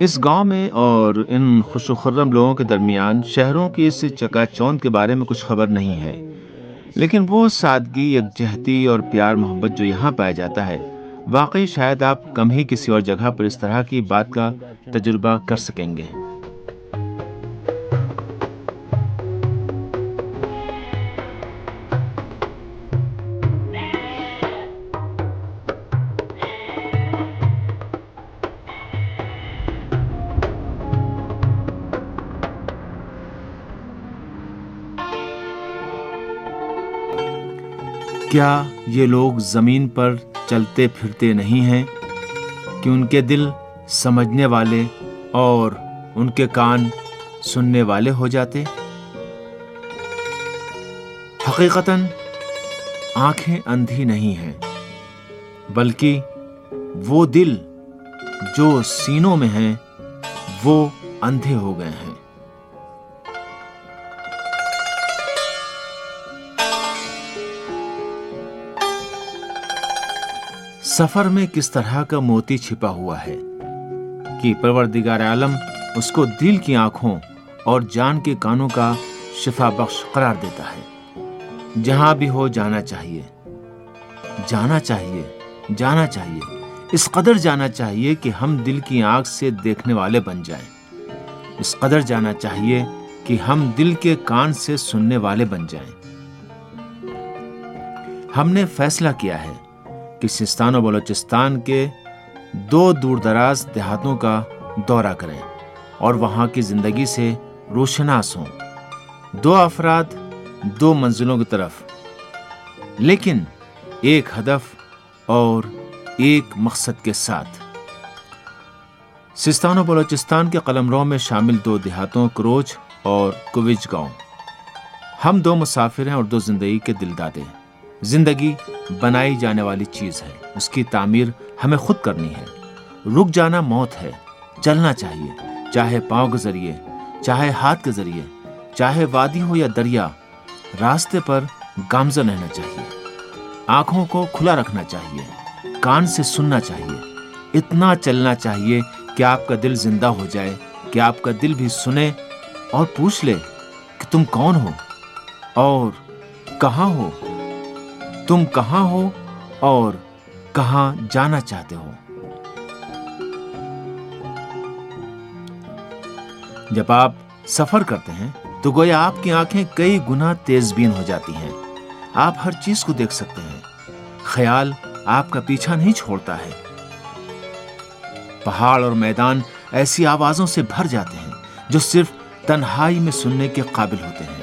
اس گاؤں میں اور ان خوش و خرم لوگوں کے درمیان شہروں کی اس چکا چوند کے بارے میں کچھ خبر نہیں ہے، لیکن وہ سادگی، یکجہتی اور پیار محبت جو یہاں پایا جاتا ہے، واقعی شاید آپ کم ہی کسی اور جگہ پر اس طرح کی بات کا تجربہ کر سکیں گے۔ کیا یہ لوگ زمین پر چلتے پھرتے نہیں ہیں کہ ان کے دل سمجھنے والے اور ان کے کان سننے والے ہو جاتے؟ حقیقتاً آنکھیں اندھی نہیں ہیں، بلکہ وہ دل جو سینوں میں ہیں وہ اندھے ہو گئے ہیں۔ سفر میں کس طرح کا موتی چھپا ہوا ہے کہ پروردگار عالم اس کو دل کی آنکھوں اور جان کے کانوں کا شفا بخش قرار دیتا ہے۔ جہاں بھی ہو جانا چاہیے، جانا چاہیے، جانا چاہیے، اس قدر جانا چاہیے کہ ہم دل کی آنکھ سے دیکھنے والے بن جائیں، اس قدر جانا چاہیے کہ ہم دل کے کان سے سننے والے بن جائیں۔ ہم نے فیصلہ کیا ہے کہ سیستان و بلوچستان کے 2 دور دراز دیہاتوں کا دورہ کریں اور وہاں کی زندگی سے روشناس ہوں۔ 2 افراد 2 منزلوں کی طرف، لیکن ایک ہدف اور ایک مقصد کے ساتھ۔ سیستان و بلوچستان کے قلمرو میں شامل 2 دیہاتوں کروچ اور کوچ گاؤں۔ ہم 2 مسافر ہیں اور 2 زندگی کے دلدادے ہیں۔ زندگی بنائی جانے والی چیز ہے، اس کی تعمیر ہمیں خود کرنی ہے۔ رک جانا موت ہے، چلنا چاہیے، چاہے پاؤں کے ذریعے، چاہے ہاتھ کے ذریعے، چاہے وادی ہو یا دریا، راستے پر گامزن رہنا چاہیے، آنکھوں کو کھلا رکھنا چاہیے، کان سے سننا چاہیے، اتنا چلنا چاہیے کہ آپ کا دل زندہ ہو جائے، کہ آپ کا دل بھی سنے اور پوچھ لے کہ تم کون ہو اور کہاں ہو، تم کہاں ہو اور کہاں جانا چاہتے ہو۔ جب آپ سفر کرتے ہیں تو گویا آپ کی آنکھیں کئی گنا تیز بین ہو جاتی ہیں، آپ ہر چیز کو دیکھ سکتے ہیں، خیال آپ کا پیچھا نہیں چھوڑتا ہے۔ پہاڑ اور میدان ایسی آوازوں سے بھر جاتے ہیں جو صرف تنہائی میں سننے کے قابل ہوتے ہیں۔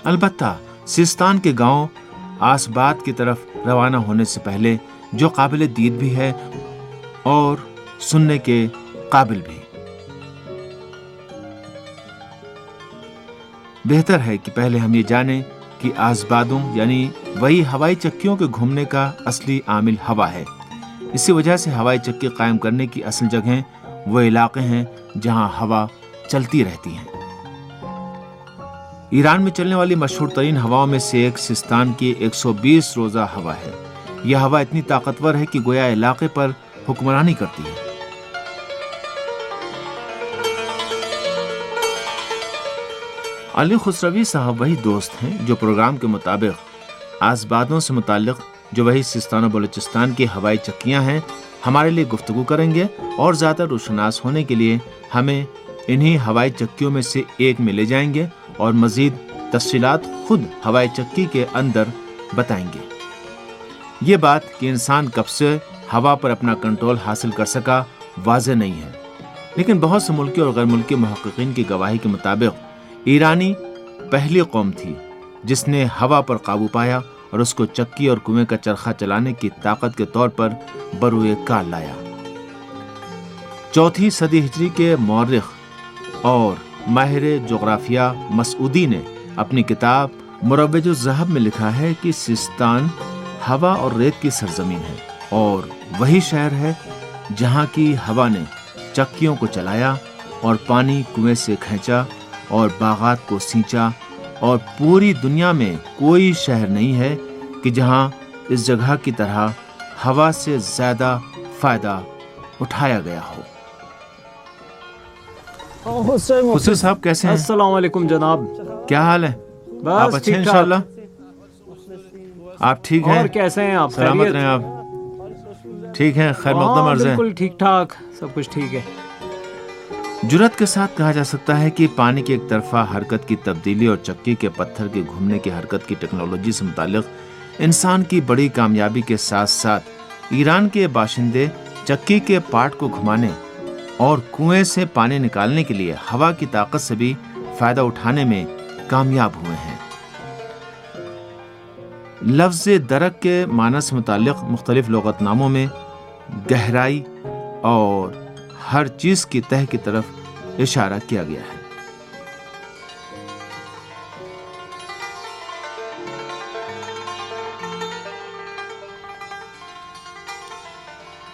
البتہ سیستان کے گاؤں آسباد کی طرف روانہ ہونے سے پہلے جو قابل دید بھی ہے اور سننے کے قابل بھی۔ بہتر ہے کہ پہلے ہم یہ جانیں کہ آسبادوں یعنی وہی ہوائی چکیوں کے گھومنے کا اصلی عامل ہوا ہے۔ اسی وجہ سے ہوائی چکی قائم کرنے کی اصل جگہیں وہ علاقے ہیں جہاں ہوا چلتی رہتی ہیں۔ ایران میں چلنے والی مشہور ترین ہواؤں میں سے ایک سیستان کی 120 روزہ ہوا ہے۔ یہ ہوا اتنی طاقتور ہے کہ گویا علاقے پر حکمرانی کرتی ہے۔ علی خسروی صاحب وہی دوست ہیں جو پروگرام کے مطابق آسبادوں سے متعلق جو وہی سیستان و بلوچستان کی ہوائی چکیاں ہیں ہمارے لیے گفتگو کریں گے، اور زیادہ روشناس ہونے کے لیے ہمیں انہی ہوائی چکیوں میں سے ایک میں لے جائیں گے اور مزید تفصیلات خود ہوائی چکی کے اندر بتائیں گے۔ یہ بات کہ انسان کب سے ہوا پر اپنا کنٹرول حاصل کر سکا واضح نہیں ہے، لیکن بہت سے ملکی اور غیر ملکی محققین کی گواہی کے مطابق ایرانی پہلی قوم تھی جس نے ہوا پر قابو پایا اور اس کو چکی اور کنویں کا چرخہ چلانے کی طاقت کے طور پر بروئے کار لایا۔ 4 صدی ہجری کے مورخ اور ماہر جغرافیہ مسعودی نے اپنی کتاب مروج الذہب میں لکھا ہے کہ سیستان ہوا اور ریت کی سرزمین ہے، اور وہی شہر ہے جہاں کی ہوا نے چکیوں کو چلایا اور پانی کنویں سے کھینچا اور باغات کو سینچا، اور پوری دنیا میں کوئی شہر نہیں ہے کہ جہاں اس جگہ کی طرح ہوا سے زیادہ فائدہ اٹھایا گیا ہو۔ حسین صاحب کیسے ہیں؟ السلام علیکم جناب، کیا حال ہے؟ آپ اچھے ہیں انشاءاللہ؟ آپ ٹھیک ہیں؟ اور کیسے ہیں آپ؟ سلامت رہیں آپ؟ ٹھیک ہیں، خیر مقدم عرض ہے؟ بالکل ٹھیک ٹھاک، سب کچھ ٹھیک ہے۔ جرات کے ساتھ کہا جا سکتا ہے کہ پانی کی ایک طرفہ حرکت کی تبدیلی اور چکی کے پتھر کے گھومنے کی حرکت کی ٹیکنالوجی سے متعلق انسان کی بڑی کامیابی کے ساتھ ساتھ ایران کے باشندے چکی کے پارٹ کو گھمانے اور کنویں سے پانی نکالنے کے لیے ہوا کی طاقت سے بھی فائدہ اٹھانے میں کامیاب ہوئے ہیں۔ لفظ درک کے معنی سے متعلق مختلف لغت ناموں میں گہرائی اور ہر چیز کی تہ کی طرف اشارہ کیا گیا ہے۔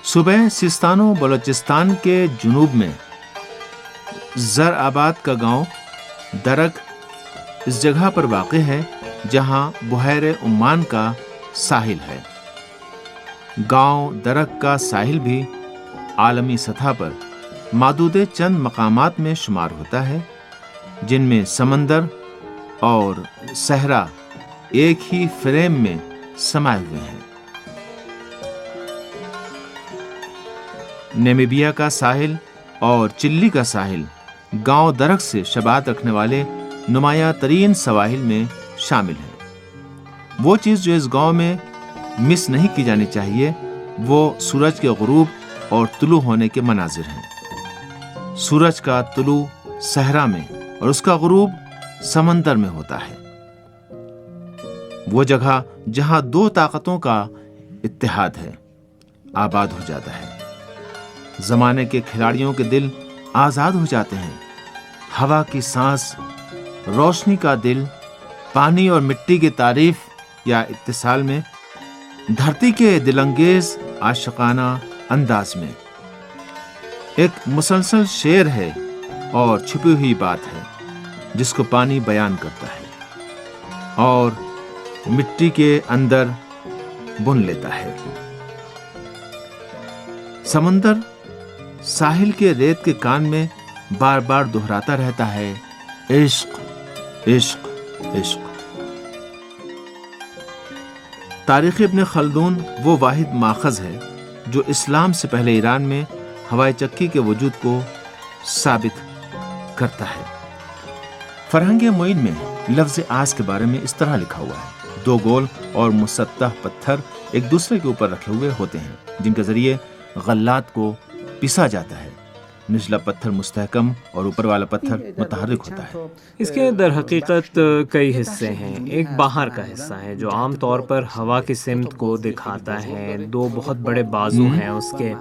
صوبہ سیستان و بلوچستان کے جنوب میں زر آباد کا گاؤں درک اس جگہ پر واقع ہے جہاں بحیر عمان کا ساحل ہے۔ گاؤں درک کا ساحل بھی عالمی سطح پر معدود چند مقامات میں شمار ہوتا ہے، جن میں سمندر اور صحرا ایک ہی فریم میں سمائے ہوئے ہیں۔ نیمیبیا کا ساحل اور چلی کا ساحل گاؤں درک سے شباہت رکھنے والے نمایاں ترین سواحل میں شامل ہیں۔ وہ چیز جو اس گاؤں میں مس نہیں کی جانی چاہیے وہ سورج کے غروب اور طلوع ہونے کے مناظر ہیں۔ سورج کا طلوع صحرا میں اور اس کا غروب سمندر میں ہوتا ہے۔ وہ جگہ جہاں 2 طاقتوں کا اتحاد ہے آباد ہو جاتا ہے۔ زمانے کے کھلاڑیوں کے دل آزاد ہو جاتے ہیں۔ ہوا کی سانس، روشنی کا دل، پانی اور مٹی کی تعریف یا اتصال میں، دھرتی کے دل انگیز عاشقانہ انداز میں ایک مسلسل شعر ہے اور چھپی ہوئی بات ہے جس کو پانی بیان کرتا ہے اور مٹی کے اندر بن لیتا ہے۔ سمندر ساحل کے ریت کے کان میں بار بار دہراتا رہتا ہے، عشق عشق عشق۔ تاریخ ابن خلدون وہ واحد ماخذ ہے جو اسلام سے پہلے ایران میں ہوائی چکی کے وجود کو ثابت کرتا ہے۔ فرہنگ معین میں لفظ آس کے بارے میں اس طرح لکھا ہوا ہے: 2 گول اور مسطح پتھر ایک دوسرے کے اوپر رکھے ہوئے ہوتے ہیں جن کے ذریعے غلات کو پیسا جاتا ہے۔ نچلا پتھر مستحکم اور اوپر والا پتھر متحرک ہوتا ہے۔ اس کے در حقیقت کئی حصے ہیں۔ ایک باہر کا حصہ ہے جو عام طور پر ہوا کی سمت کو دکھاتا ہے، دو بہت بڑے بازو ہیں اس کے،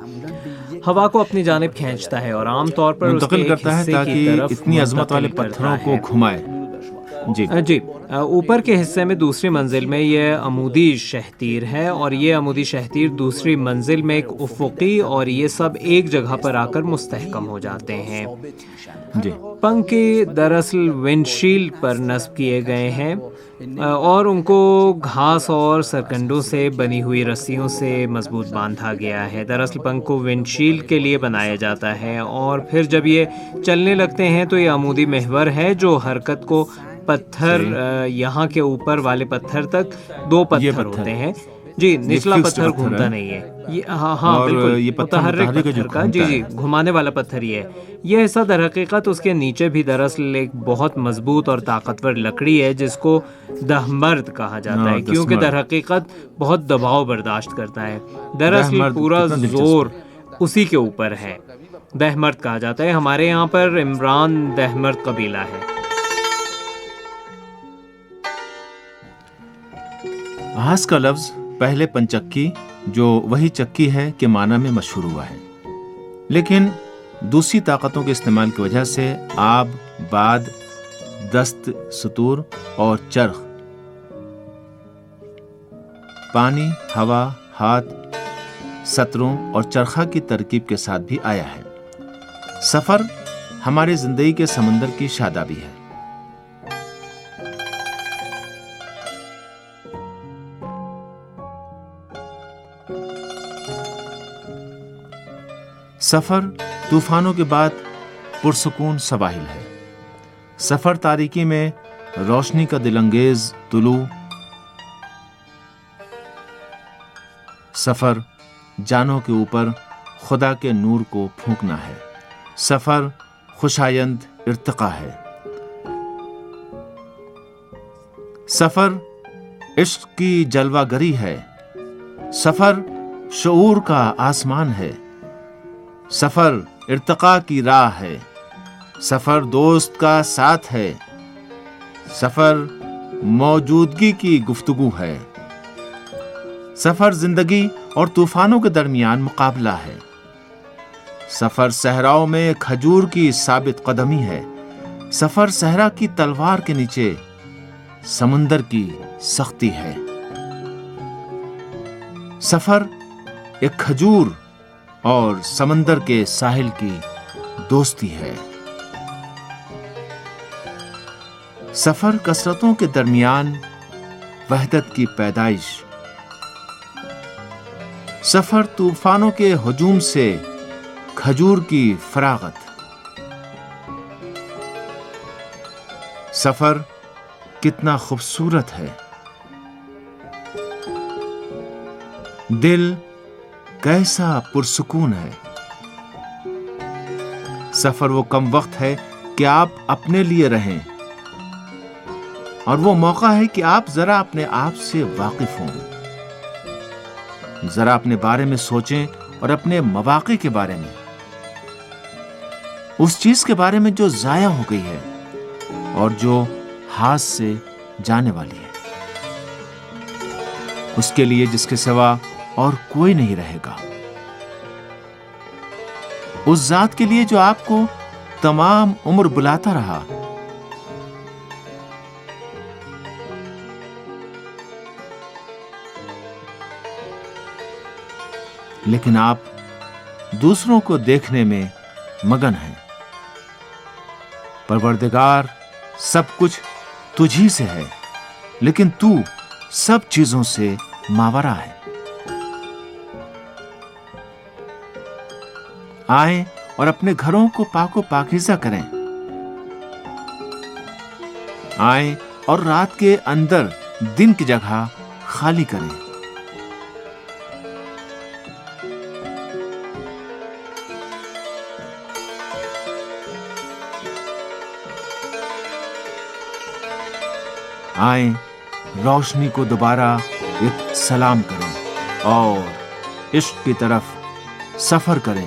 ہوا کو اپنی جانب کھینچتا ہے اور عام طور پر اس کے منتقل ایک کرتا ہے حصے کی تاکہ طرف اتنی عظمت والے منتقل پتھروں کرتا کو ہے۔ گھمائے۔ جی اوپر کے حصے میں دوسری منزل میں یہ عمودی شہتیر ہے اور یہ عمودی شہتیر دوسری منزل میں ایک افقی، اور یہ سب ایک جگہ پر آ کر مستحکم ہو جاتے ہیں۔ جی پنکھے دراصل ونڈ شیلڈ پر نصب کیے گئے ہیں اور ان کو گھاس اور سرکنڈوں سے بنی ہوئی رسیوں سے مضبوط باندھا گیا ہے۔ دراصل پنکھ کو ونڈ شیلڈ کے لیے بنایا جاتا ہے اور پھر جب یہ چلنے لگتے ہیں تو یہ عمودی محور ہے جو حرکت کو پتھر یہاں کے اوپر والے پتھر تک دو پتھر ہوتے ہیں۔ جی نچلا پتھر گھومتا نہیں ہے، ہاں بالکل یہ پتھر متحرک متحرک ہے جو پتھر کا، گھومتا جی گھمانے والا پتھر یہ ہے۔ یہ حصہ در حقیقت اس کے نیچے بھی دراصل ایک بہت مضبوط اور طاقتور لکڑی ہے جس کو دہمرد کہا جاتا ہے، کیونکہ در حقیقت بہت دباؤ برداشت کرتا ہے۔ دراصل پورا زور اسی کے اوپر ہے، دہمرد کہا جاتا ہے۔ ہمارے یہاں پر عمران دہمرد قبیلہ ہے۔ ہاس کا لفظ پہلے پنچکی جو وہی چکی ہے کے معنی میں مشہور ہوا ہے، لیکن دوسری طاقتوں کے استعمال کی وجہ سے آب، باد، دست، ستور اور چرخ، پانی، ہوا، ہاتھ، سطروں اور چرخہ کی ترکیب کے ساتھ بھی آیا ہے۔ سفر ہماری زندگی کے سمندر کی شادابی ہے۔ سفر طوفانوں کے بعد پرسکون سواحل ہے۔ سفر تاریکی میں روشنی کا دل انگیز طلوع، سفر جانوں کے اوپر خدا کے نور کو پھونکنا ہے۔ سفر خوشایند ارتقا ہے۔ سفر عشق کی جلوہ گری ہے۔ سفر شعور کا آسمان ہے۔ سفر ارتقا کی راہ ہے۔ سفر دوست کا ساتھ ہے۔ سفر موجودگی کی گفتگو ہے۔ سفر زندگی اور طوفانوں کے درمیان مقابلہ ہے۔ سفر صحراؤں میں کھجور کی ثابت قدمی ہے۔ سفر صحرا کی تلوار کے نیچے سمندر کی سختی ہے۔ سفر ایک کھجور اور سمندر کے ساحل کی دوستی ہے۔ سفر کثرتوں کے درمیان وحدت کی پیدائش۔ سفر طوفانوں کے ہجوم سے کھجور کی فراغت۔ سفر کتنا خوبصورت ہے۔ دل کیسا پرسکون ہے۔ سفر وہ کم وقت ہے کہ آپ اپنے لیے رہیں، اور وہ موقع ہے کہ آپ ذرا اپنے آپ سے واقف ہوں، ذرا اپنے بارے میں سوچیں اور اپنے مواقع کے بارے میں، اس چیز کے بارے میں جو ضائع ہو گئی ہے اور جو ہاتھ سے جانے والی ہے، اس کے لیے جس کے سوا اور کوئی نہیں رہے گا، اس ذات کے لیے جو آپ کو تمام عمر بلاتا رہا۔ لیکن آپ دوسروں کو دیکھنے میں مگن ہیں۔ پروردگار سب کچھ تجھی سے ہے، لیکن تو سب چیزوں سے ماورا ہے۔ آئیں اور اپنے گھروں کو پاک و پاکیزہ کریں۔ آئیں اور رات کے اندر دن کی جگہ خالی کریں۔ آئیں روشنی کو دوبارہ ایک سلام کریں اور عشق کی طرف سفر کریں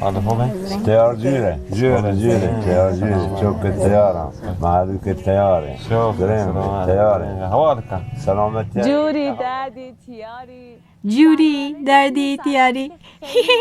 حالا خوبه؟ تیار جوره تیار جوره چوب که تیارم محلو که تیاره درم تیاره سلامت جوری دردی تیاری جوری دردی تیاری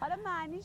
حالا معنیش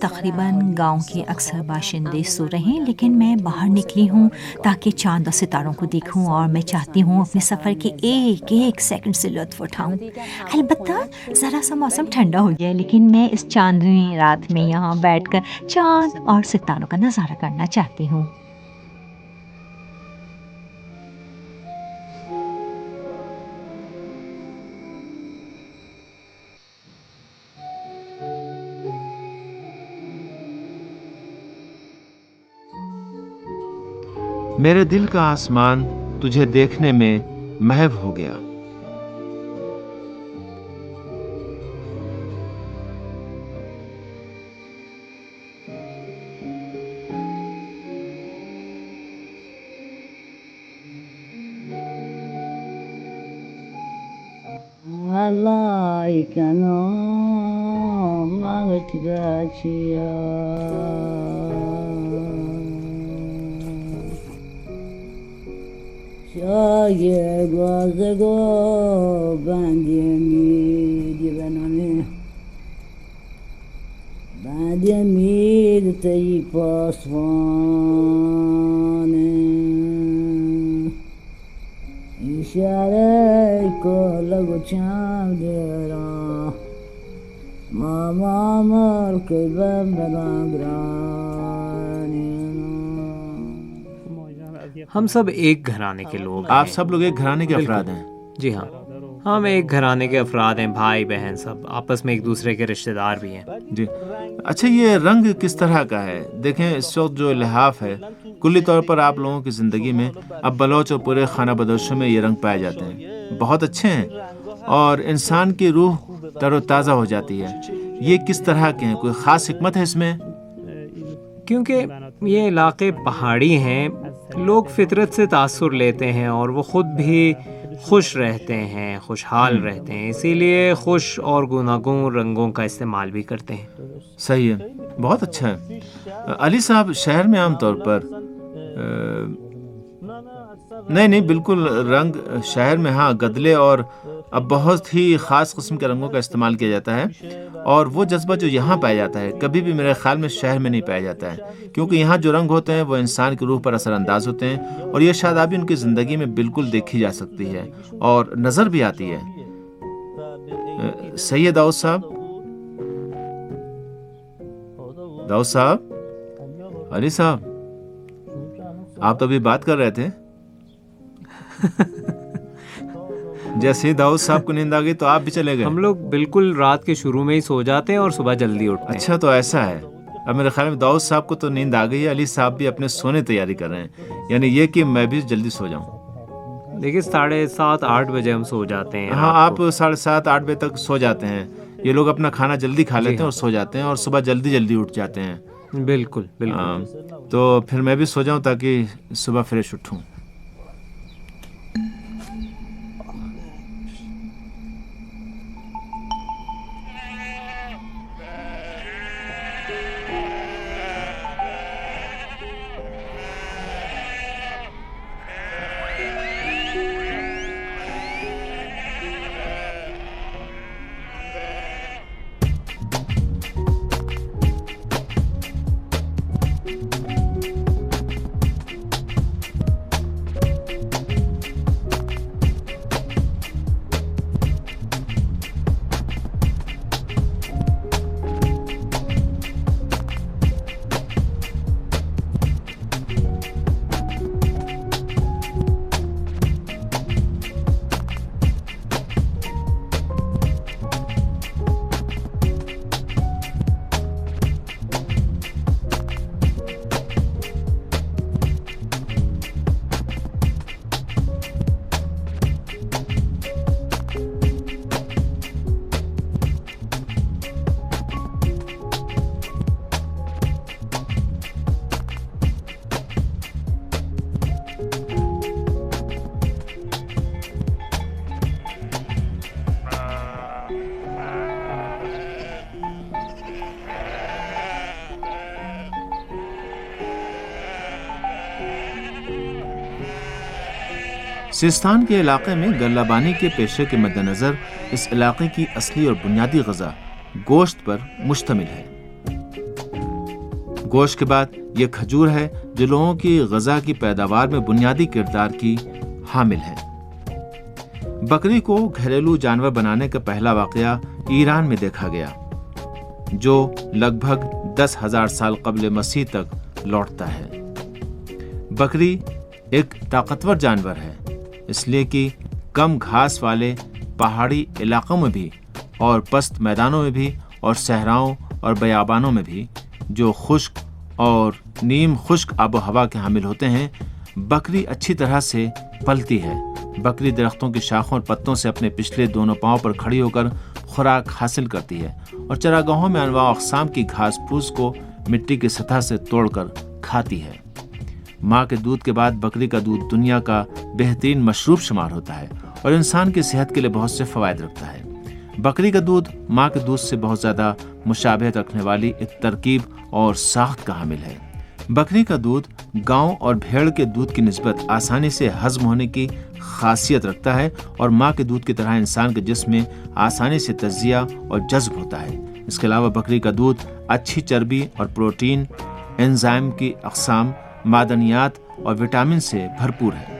تقریباً گاؤں کے اکثر باشندے سو رہے ہیں، لیکن میں باہر نکلی ہوں تاکہ چاند اور ستاروں کو دیکھوں، اور میں چاہتی ہوں اپنے سفر کے ایک ایک سیکنڈ سے لطف اٹھاؤں۔ البتہ ذرا سا موسم ٹھنڈا ہو گیا، لیکن میں اس چاندنی رات میں یہاں بیٹھ کر چاند اور ستاروں کا نظارہ کرنا چاہتی ہوں۔ میرے دل کا آسمان تجھے دیکھنے میں محو ہو گیا۔ ہم سب ایک گھرانے کے لوگ ہیں۔ آپ سب لوگ ایک گھرانے کے افراد ہیں؟ جی ہاں، ہم ایک گھرانے کے افراد ہیں، بھائی بہن، سب آپس میں ایک دوسرے کے رشتہ دار بھی ہیں۔ جی اچھا، یہ رنگ کس طرح کا ہے؟ دیکھیں اس وقت جو لحاف ہے، کلی طور پر آپ لوگوں کی زندگی میں اب بلوچ اور پورے خانہ بدوشوں میں یہ رنگ پائے جاتے ہیں، بہت اچھے ہیں اور انسان کی روح تر و تازہ ہو جاتی ہے۔ یہ کس طرح کے ہیں؟ کوئی خاص حکمت ہے اس میں؟ کیونکہ یہ علاقے پہاڑی ہیں، لوگ فطرت سے تاثر لیتے ہیں اور وہ خود بھی خوش رہتے ہیں، خوشحال رہتے ہیں، اسی لیے خوش اور گوناگون رنگوں کا استعمال بھی کرتے ہیں۔ صحیح ہے، بہت اچھا ہے۔ علی صاحب، شہر میں عام طور پر نہیں بالکل رنگ شہر میں ہاں گدلے اور اب بہت ہی خاص قسم کے رنگوں کا استعمال کیا جاتا ہے، اور وہ جذبہ جو یہاں پایا جاتا ہے کبھی بھی میرے خیال میں شہر میں نہیں پایا جاتا ہے، کیونکہ یہاں جو رنگ ہوتے ہیں وہ انسان کی روح پر اثر انداز ہوتے ہیں، اور یہ شادابی ان کی زندگی میں بالکل دیکھی جا سکتی ہے اور نظر بھی آتی ہے۔ صحیح ہے داؤد صاحب؟ داؤد صاحب، علی صاحب، آپ تو ابھی بات کر رہے تھے۔ جیسے ہی داؤد صاحب کو نیند آ گئی تو آپ بھی چلے گئے؟ ہم لوگ بالکل رات کے شروع میں ہی سو جاتے ہیں اور صبح جلدی اٹھتے ہیں۔ اچھا، تو ایسا ہے۔ اب میرے خیال میں داؤد صاحب کو تو نیند آ گئی ہے، علی صاحب بھی اپنے سونے تیاری کر رہے ہیں، یعنی یہ کہ میں بھی جلدی سو جاؤں۔ دیکھیے 7:30-8 بجے ہم سو جاتے ہیں۔ ہاں، آپ 7:30-8 بجے تک سو جاتے ہیں۔ یہ لوگ اپنا کھانا جلدی کھا لیتے ہیں اور سو جاتے ہیں، اور صبح جلدی اٹھ جاتے ہیں۔ بالکل بالکل۔ تو پھر میں بھی سو جاؤں تاکہ صبح فریش اٹھوں۔ سیستان کے علاقے میں غلہ بانی کے پیشے کے مد نظر اس علاقے کی اصلی اور بنیادی غذا گوشت پر مشتمل ہے۔ گوشت کے بعد یہ کھجور ہے جو لوگوں کی غذا کی پیداوار میں بنیادی کردار کی حامل ہے۔ بکری کو گھریلو جانور بنانے کا پہلا واقعہ ایران میں دیکھا گیا، جو لگ بھگ 10,000 سال قبل مسیح تک لوٹتا ہے۔ بکری ایک طاقتور جانور ہے، اس لیے کہ کم گھاس والے پہاڑی علاقوں میں بھی اور پست میدانوں میں بھی اور صحراؤں اور بیابانوں میں بھی جو خشک اور نیم خشک آب و ہوا کے حامل ہوتے ہیں، بکری اچھی طرح سے پلتی ہے۔ بکری درختوں کی شاخوں اور پتوں سے اپنے پچھلے دونوں پاؤں پر کھڑی ہو کر خوراک حاصل کرتی ہے اور چراگاہوں میں انواع اقسام کی گھاس پھوس کو مٹی کی سطح سے توڑ کر کھاتی ہے۔ ماں کے دودھ کے بعد بکری کا دودھ دنیا کا بہترین مشروب شمار ہوتا ہے اور انسان کی صحت کے لیے بہت سے فوائد رکھتا ہے۔ بکری کا دودھ ماں کے دودھ سے بہت زیادہ مشابہت رکھنے والی ایک ترکیب اور ساخت کا حامل ہے۔ بکری کا دودھ گاؤں اور بھیڑ کے دودھ کی نسبت آسانی سے ہضم ہونے کی خاصیت رکھتا ہے اور ماں کے دودھ کی طرح انسان کے جسم میں آسانی سے تجزیہ اور جذب ہوتا ہے۔ اس کے علاوہ بکری کا دودھ اچھی چربی اور پروٹین، انزائم کی اقسام، معدنیات اور وٹامن سے بھرپور ہے۔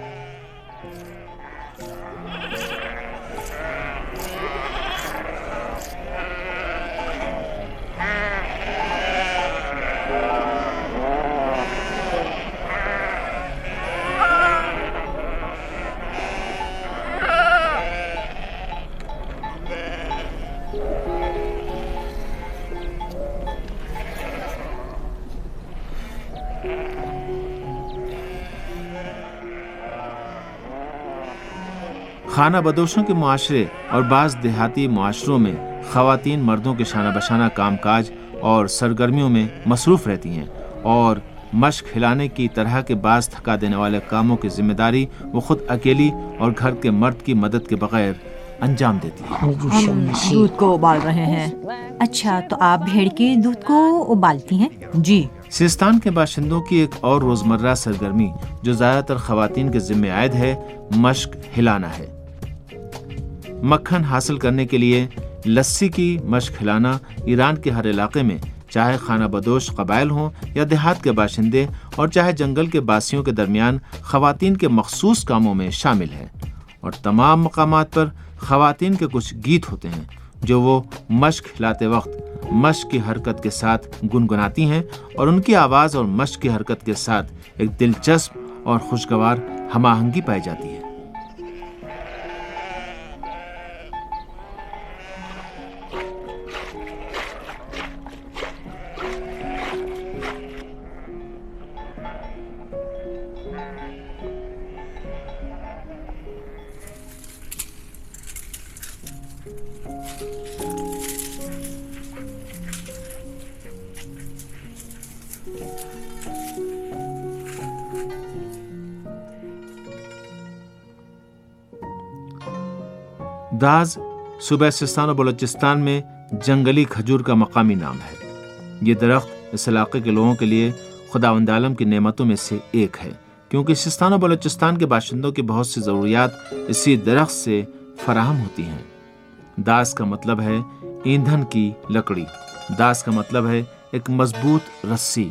خانہ بدوشوں کے معاشرے اور بعض دیہاتی معاشروں میں خواتین مردوں کے شانہ بشانہ کام کاج اور سرگرمیوں میں مصروف رہتی ہیں اور مشق ہلانے کی طرح کے بعض تھکا دینے والے کاموں کی ذمہ داری وہ خود اکیلی اور گھر کے مرد کی مدد کے بغیر انجام دیتی ہے۔ ہم دودھ کو ابال رہے ہیں۔ اچھا، تو آپ بھیڑ کے دودھ کو ابالتی ہیں؟ جی۔ سیستان کے باشندوں کی ایک اور روزمرہ سرگرمی جو زیادہ تر خواتین کے ذمہ عائد ہے، مشق ہلانا ہے۔ مکھن حاصل کرنے کے لیے لسی کی مشق ہلانا ایران کے ہر علاقے میں، چاہے خانہ بدوش قبائل ہوں یا دیہات کے باشندے اور چاہے جنگل کے باسیوں کے درمیان، خواتین کے مخصوص کاموں میں شامل ہے۔ اور تمام مقامات پر خواتین کے کچھ گیت ہوتے ہیں جو وہ مشق ہلاتے وقت مشق کی حرکت کے ساتھ گنگناتی ہیں، اور ان کی آواز اور مشق کی حرکت کے ساتھ ایک دلچسپ اور خوشگوار ہم آہنگی پائی جاتی ہے۔ داز صوبہ سیستان و بلوچستان میں جنگلی کھجور کا مقامی نام ہے۔ یہ درخت اس علاقے کے لوگوں کے لیے خداوند عالم کی نعمتوں میں سے ایک ہے، کیونکہ سیستان و بلوچستان کے باشندوں کی بہت سی ضروریات اسی درخت سے فراہم ہوتی ہیں۔ داز کا مطلب ہے ایندھن کی لکڑی، داز کا مطلب ہے ایک مضبوط رسی،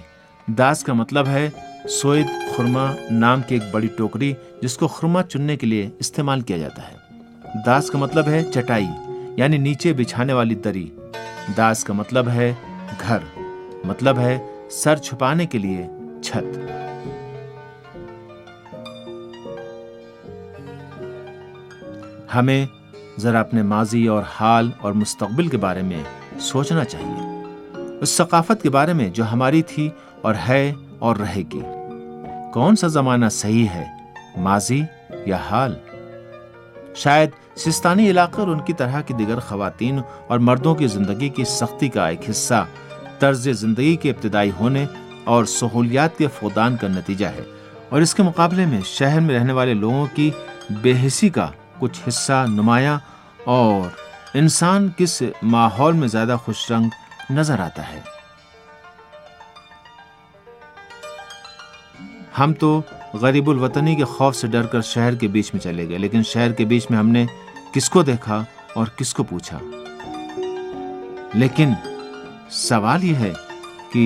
داز کا مطلب ہے سوید خرما نام کی ایک بڑی ٹوکری جس کو خرما چننے کے لیے استعمال کیا جاتا ہے۔ داز کا مطلب ہے چٹائی یعنی نیچے بچھانے والی دری، داز کا مطلب ہے گھر، مطلب ہے سر چھپانے کے لیے چھت۔ ہمیں ذرا اپنے ماضی اور حال اور مستقبل کے بارے میں سوچنا چاہیے، اس ثقافت کے بارے میں جو ہماری تھی اور ہے اور رہے گی۔ کون سا زمانہ صحیح ہے، ماضی یا حال؟ شاید سیستانی علاقے اور ان کی طرح کی دیگر خواتین اور مردوں کی زندگی کی سختی کا ایک حصہ طرز زندگی کے ابتدائی ہونے اور سہولیات کے فقدان کا نتیجہ ہے، اور اس کے مقابلے میں شہر میں رہنے والے لوگوں کی بے حسی کا کچھ حصہ نمایاں، اور انسان کس ماحول میں زیادہ خوش رنگ نظر آتا ہے۔ ہم تو غریب الوطنی کے خوف سے ڈر کر شہر کے بیچ میں چلے گئے، لیکن شہر کے بیچ میں ہم نے کس کو دیکھا اور کس کو پوچھا؟ لیکن سوال یہ ہے کہ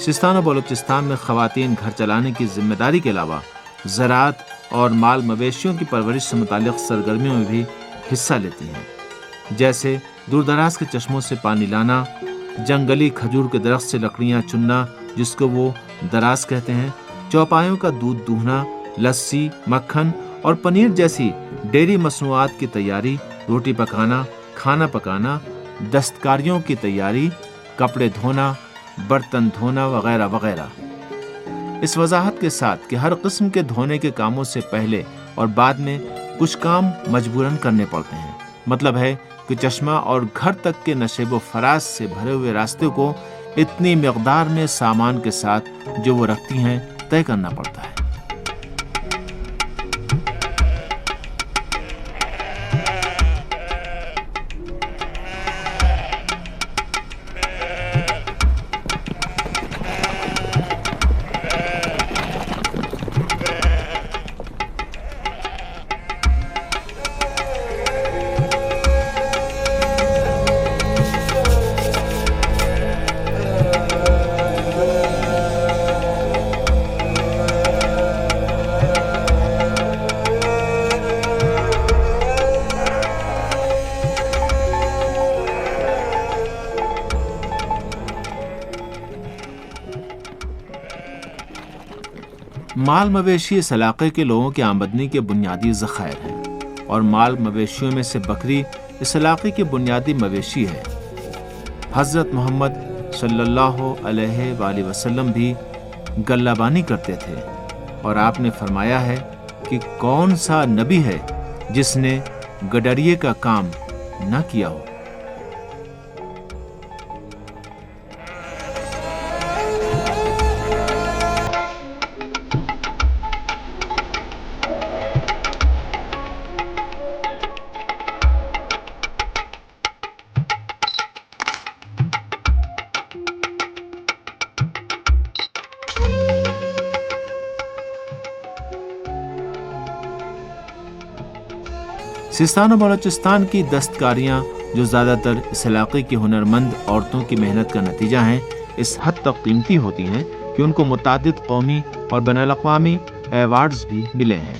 سستان و بلوچستان میں خواتین گھر چلانے کی ذمہ داری کے علاوہ زراعت اور مال مویشیوں کی پرورش سے متعلق سرگرمیوں میں بھی حصہ لیتی ہیں، جیسے دور دراز کے چشموں سے پانی لانا، جنگلی کھجور کے درخت سے لکڑیاں چننا جس کو وہ دراز کہتے ہیں، چوپایوں کا دودھ دوہنا، لسی، مکھن اور پنیر جیسی ڈیری مصنوعات کی تیاری، روٹی پکانا، کھانا پکانا، دستکاریوں کی تیاری، کپڑے دھونا، برتن دھونا وغیرہ وغیرہ۔ اس وضاحت کے ساتھ کہ ہر قسم کے دھونے کے کاموں سے پہلے اور بعد میں کچھ کام مجبوراً کرنے پڑتے ہیں، مطلب ہے کہ چشمہ اور گھر تک کے نشیب و فراز سے بھرے ہوئے راستے کو اتنی مقدار میں سامان کے ساتھ جو وہ رکھتی ہیں طے کرنا پڑتا ہے۔ مال مویشی اس علاقے کے لوگوں کی آمدنی کے بنیادی ذخائر ہیں، اور مال مویشیوں میں سے بکری اس علاقے کی بنیادی مویشی ہے۔ حضرت محمد صلی اللہ علیہ وآلہ وسلم بھی غلہ بانی کرتے تھے، اور آپ نے فرمایا ہے کہ کون سا نبی ہے جس نے گڈریے کا کام نہ کیا ہو۔ سستان و بلوچستان کی دستکاریاں جو زیادہ تر اس علاقے کی ہنرمند عورتوں کی محنت کا نتیجہ ہیں، اس حد تک قیمتی ہوتی ہیں کہ ان کو متعدد قومی اور بین الاقوامی ایوارڈز بھی ملے ہیں۔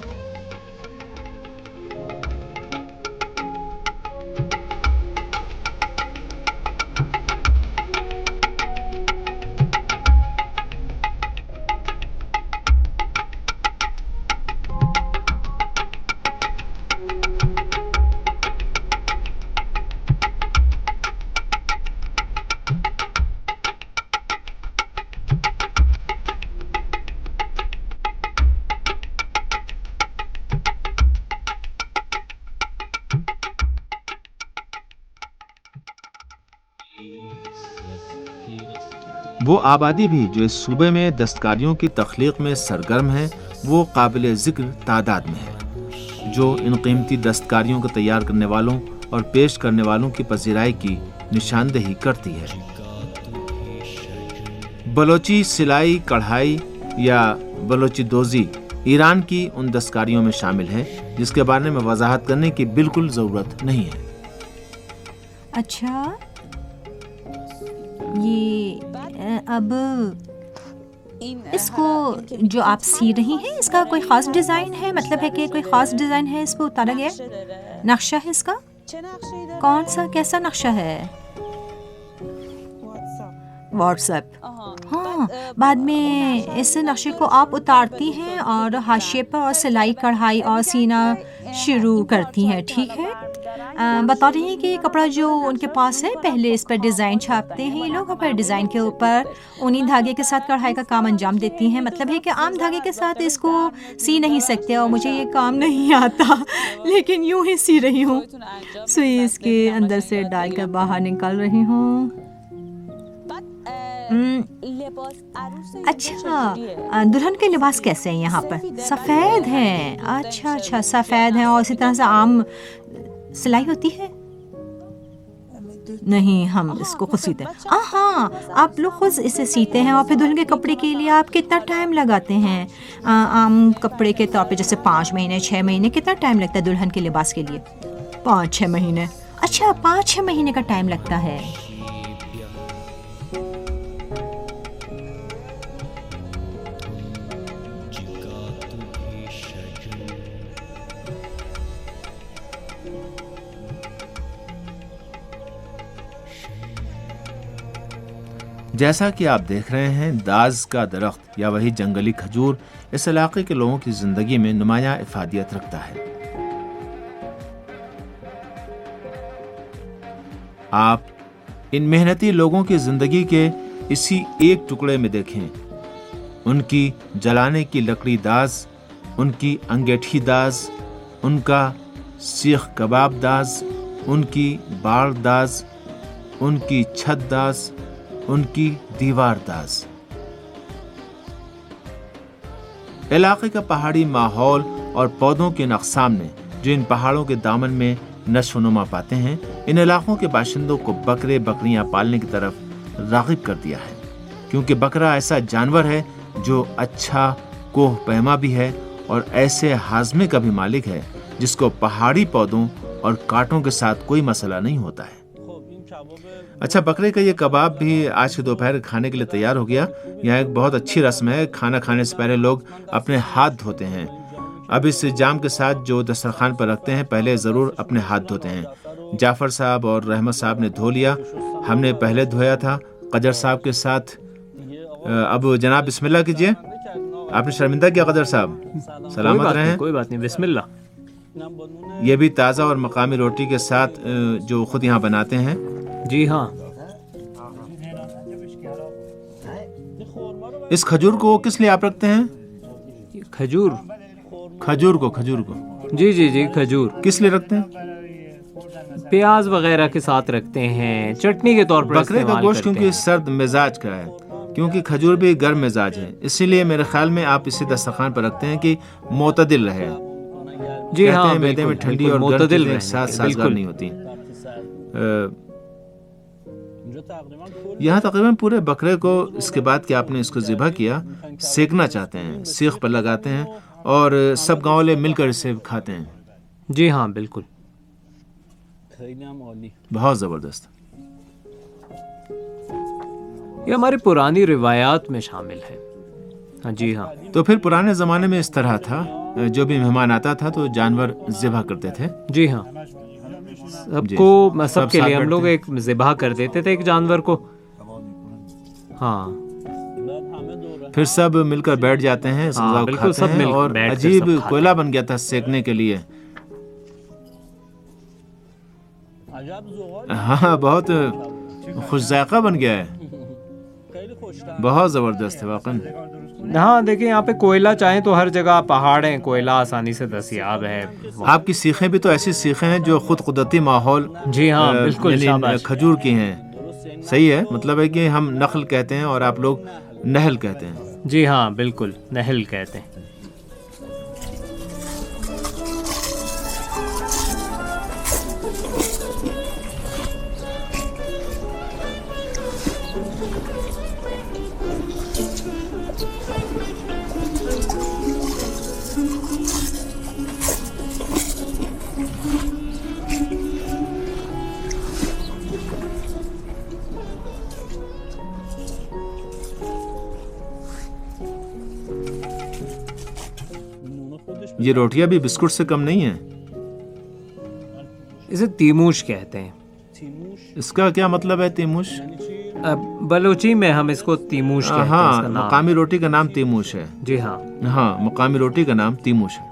وہ آبادی بھی جو اس صوبے میں دستکاریوں کی تخلیق میں سرگرم ہے، وہ قابل ذکر تعداد میں ہے، جو ان قیمتی دستکاریوں کو تیار کرنے والوں اور پیش کرنے والوں کی پذیرائی کی نشاندہی کرتی ہے۔ بلوچی سلائی کڑھائی یا بلوچی دوزی ایران کی ان دستکاریوں میں شامل ہے جس کے بارے میں وضاحت کرنے کی بالکل ضرورت نہیں ہے۔ اچھا، یہ اب اس کو جو آپ سی رہی ہیں اس کا کوئی خاص ڈیزائن ہے؟ مطلب ہے کہ کوئی خاص ڈیزائن ہے اس پہ اتارا گیا نقشہ ہے اس کا؟ کون سا کیسا نقشہ ہے؟ What's app. ہاں، بعد میں اس نقشے کو آپ اتارتی ہیں اور حاشیے پر اور سلائی کڑھائی اور سینا شروع کرتی ہیں، ٹھیک ہے؟ بتا رہی ہیں کہ یہ کپڑا جو ان کے پاس ہے، پہلے اس پر ڈیزائن چھاپتے ہیں یہ لوگ، اور پھر ڈیزائن کے اوپر اونی دھاگے کے ساتھ کڑھائی کا کام انجام دیتی ہیں۔ مطلب ہے کہ عام دھاگے کے ساتھ اس کو سی نہیں سکتے، اور مجھے یہ کام نہیں آتا، لیکن یوں ہی سی رہی ہوں، سوئی اس کے اندر سے ڈال کر باہر نکال رہی ہوں۔ اچھا، دلہن کے لباس کیسے ہیں یہاں پر؟ سفید ہیں؟ اچھا اچھا، سفید ہیں، اور اسی طرح سے عام سلائی ہوتی ہے؟ نہیں، ہم اس کو خود سیتے ہیں۔ ہاں، آپ لوگ خود اسے سیتے ہیں، اور پھر دلہن کے کپڑے کے لیے آپ کتنا ٹائم لگاتے ہیں؟ عام کپڑے کے طور پہ جیسے 5 مہینے 6 مہینے، کتنا ٹائم لگتا ہے دلہن کے لباس کے لیے؟ 5-6 مہینے۔ اچھا، 5-6 مہینے کا ٹائم لگتا ہے۔ جیسا کہ آپ دیکھ رہے ہیں، داز کا درخت یا وہی جنگلی کھجور اس علاقے کے لوگوں کی زندگی میں نمایاں افادیت رکھتا ہے۔ آپ ان محنتی لوگوں کی زندگی کے اسی ایک ٹکڑے میں دیکھیں، ان کی جلانے کی لکڑی داز، ان کی انگیٹھی داز، ان کا سیخ کباب داز، ان کی باڑ داز، ان کی چھت داز، ان کی دیوار داز۔ علاقے کا پہاڑی ماحول اور پودوں کے اقسام نے جو ان پہاڑوں کے دامن میں نشو و نما پاتے ہیں، ان علاقوں کے باشندوں کو بکرے بکریاں پالنے کی طرف راغب کر دیا ہے، کیونکہ بکرا ایسا جانور ہے جو اچھا کوہ پیما بھی ہے اور ایسے ہاضمے کا بھی مالک ہے جس کو پہاڑی پودوں اور کانٹوں کے ساتھ کوئی مسئلہ نہیں ہوتا ہے۔ اچھا، بکرے کا یہ کباب بھی آج کے دوپہر کھانے کے لیے تیار ہو گیا۔ یہاں ایک بہت اچھی رسم ہے، کھانا کھانے سے پہلے لوگ اپنے ہاتھ دھوتے ہیں۔ اب اس جام کے ساتھ جو دسترخوان پر رکھتے ہیں، پہلے ضرور اپنے ہاتھ دھوتے ہیں۔ جعفر صاحب اور رحمت صاحب نے دھو لیا، ہم نے پہلے دھویا تھا قدر صاحب کے ساتھ۔ اب جناب بسم اللہ کیجئے۔ آپ نے شرمندہ کیا قدر صاحب، سلامت رہیں۔ کوئی بات نہیں، بسم اللہ۔ یہ بھی تازہ اور مقامی روٹی کے ساتھ جو خود یہاں بناتے ہیں۔ جی ہاں، اس کھجور کو کس لیے آپ رکھتے ہیں؟ کھجور، کھجور کو جی جی جی، کھجور کس لیے رکھتے ہیں؟ پیاز وغیرہ کے ساتھ رکھتے ہیں، چٹنی کے طور پر بکرے کا گوشت کیونکہ سرد مزاج کا ہے، کیونکہ کھجور بھی گرم مزاج ہے، اسی لیے میرے خیال میں آپ اسے دسترخوان پر رکھتے ہیں کہ معتدل رہے۔ جی ہاں، میدے میں ٹھنڈی اور گرم چیزیں ایک ساتھ سازگار نہیں ہوتی۔ یہاں تقریباً پورے بکرے کو اس کے بعد کہ آپ نے اس کو ذبح کیا، سیکنا چاہتے ہیں، سیخ پر لگاتے ہیں اور سب گاؤں والے مل کر اسے کھاتے ہیں۔ جی ہاں، بالکل، بہت زبردست۔ یہ ہماری پرانی روایات میں شامل ہے۔ ہاں جی ہاں، تو پھر پرانے زمانے میں اس طرح تھا، جو بھی مہمان آتا تھا تو جانور ذبح کرتے تھے۔ جی ہاں، سب کے لیے ہم لوگ ایک ذبح کر دیتے تھے ایک جانور کو۔ ہاں، پھر سب مل کر بیٹھ جاتے ہیں، سزا بالکل، کھاتے ہیں، اور عجیب کوئلہ بن گیا تھا سیکنے کے لیے۔ ہاں، بہت خوش ذائقہ بن گیا ہے، بہت زبردست ہے واقعی۔ ہاں دیکھیں، یہاں پہ کوئلہ چاہیں تو ہر جگہ پہاڑ ہیں، کوئلہ آسانی سے دستیاب ہے۔ آپ کی سیخیں بھی تو ایسی سیخیں ہیں جو خود قدرتی ماحول، جی ہاں بالکل، یعنی کھجور کی ہیں۔ صحیح ہے، مطلب ہے کہ ہم نخل کہتے ہیں اور آپ لوگ نہل کہتے ہیں۔ جی ہاں بالکل، نہل کہتے ہیں۔ یہ روٹیاں بھی بسکٹ سے کم نہیں ہیں۔ اسے تیموش کہتے ہیں۔ اس کا کیا مطلب ہے تیموش؟ بلوچی میں ہم اس کو تیموش کہتے ہیں۔ ہاں، مقامی روٹی کا نام تیموش ہے۔ جی ہاں، ہاں، مقامی روٹی کا نام تیموش ہے۔